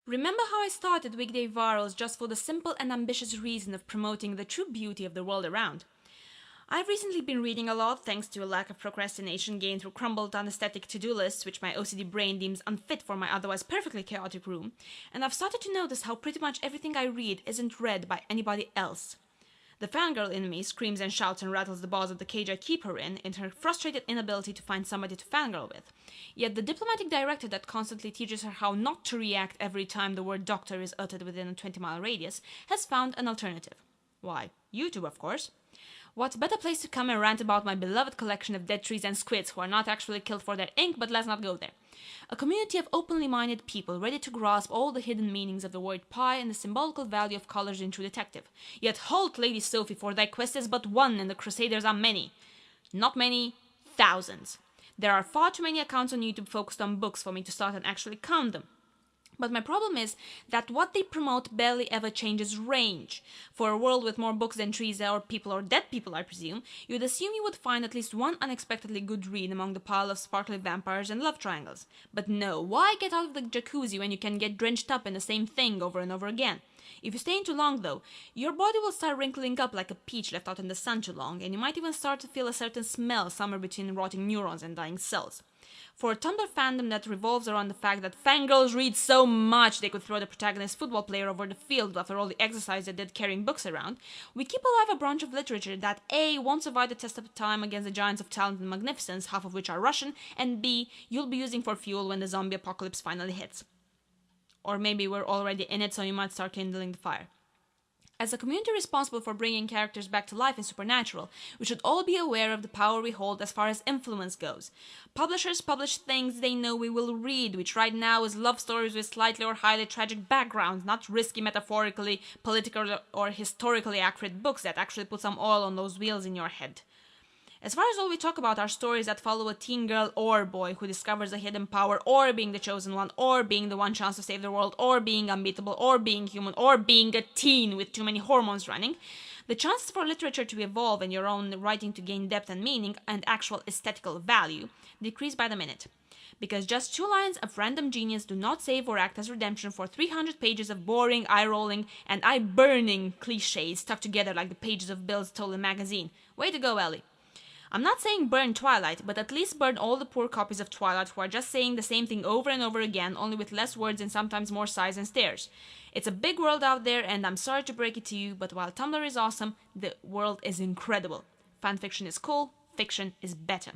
Remember how I started weekday virals just for the simple and ambitious reason of promoting the true beauty of the world around? I've recently been reading a lot thanks to a lack of procrastination gained through crumbled unesthetic to-do lists which my OCD brain deems unfit for my otherwise perfectly chaotic room, and I've started to notice how pretty much everything I read isn't read by anybody else. The fangirl in me screams and shouts and rattles the bars of the cage I keep her in her frustrated inability to find somebody to fangirl with. Yet the diplomatic director that constantly teaches her how not to react every time the word doctor is uttered within a 20-mile radius has found an alternative. Why? YouTube, of course. What better place to come and rant about my beloved collection of dead trees and squids who are not actually killed for their ink, but let's not go there. A community of openly minded people ready to grasp all the hidden meanings of the word pie and the symbolical value of colors in True Detective. Yet halt, Lady Sophie, for thy quest is but one and the crusaders are many. Not many, thousands. There are far too many accounts on YouTube focused on books for me to start and actually count them. But my problem is that what they promote barely ever changes range. For a world with more books than trees or people or dead people, I presume, you'd assume you would find at least one unexpectedly good read among the pile of sparkly vampires and love triangles. But no, why get out of the jacuzzi when you can get drenched up in the same thing over and over again? If you stay in too long, though, your body will start wrinkling up like a peach left out in the sun too long, and you might even start to feel a certain smell somewhere between rotting neurons and dying cells. For a Tumblr fandom that revolves around the fact that fangirls read so much they could throw the protagonist football player over the field after all the exercise they did carrying books around, we keep alive a branch of literature that A. won't survive the test of time against the giants of talent and magnificence, half of which are Russian, and B. you'll be using for fuel when the zombie apocalypse finally hits. Or maybe we're already in it, so you might start kindling the fire. As a community responsible for bringing characters back to life in Supernatural, we should all be aware of the power we hold as far as influence goes. Publishers publish things they know we will read, which right now is love stories with slightly or highly tragic backgrounds, not risky metaphorically, political or historically accurate books that actually put some oil on those wheels in your head. As far as all we talk about are stories that follow a teen girl or boy who discovers a hidden power, or being the chosen one, or being the one chance to save the world, or being unbeatable, or being human, or being a teen with too many hormones running, the chances for literature to evolve and your own writing to gain depth and meaning and actual aesthetical value decrease by the minute. Because just 2 lines of random genius do not save or act as redemption for 300 pages of boring, eye-rolling, and eye-burning cliches stuck together like the pages of Bill's stolen magazine. Way to go, Ellie. I'm not saying burn Twilight, but at least burn all the poor copies of Twilight who are just saying the same thing over and over again, only with less words and sometimes more sighs and stares. It's a big world out there, and I'm sorry to break it to you, but while Tumblr is awesome, the world is incredible. Fanfiction is cool, fiction is better.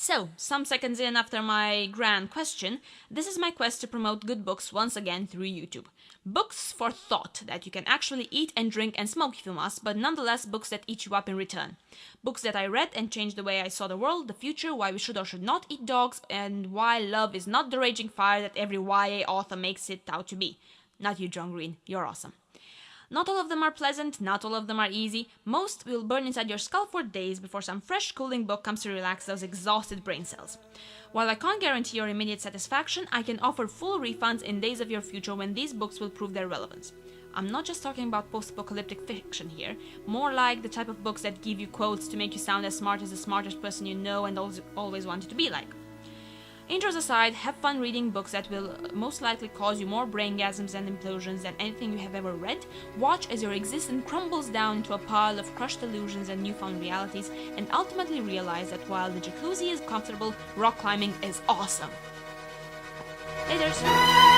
So, some seconds in after my grand question, this is my quest to promote good books once again through YouTube. Books for thought, that you can actually eat and drink and smoke if you must, but nonetheless books that eat you up in return. Books that I read and changed the way I saw the world, the future, why we should or should not eat dogs, and why love is not the raging fire that every YA author makes it out to be. Not you, John Green, you're awesome. Not all of them are pleasant, not all of them are easy. Most will burn inside your skull for days before some fresh, cooling book comes to relax those exhausted brain cells. While I can't guarantee your immediate satisfaction, I can offer full refunds in days of your future when these books will prove their relevance. I'm not just talking about post-apocalyptic fiction here, more like the type of books that give you quotes to make you sound as smart as the smartest person you know and always wanted to be like. Intros aside, have fun reading books that will most likely cause you more braingasms and implosions than anything you have ever read. Watch as your existence crumbles down into a pile of crushed illusions and newfound realities, and ultimately realize that while the jacuzzi is comfortable, rock climbing is awesome. Laters!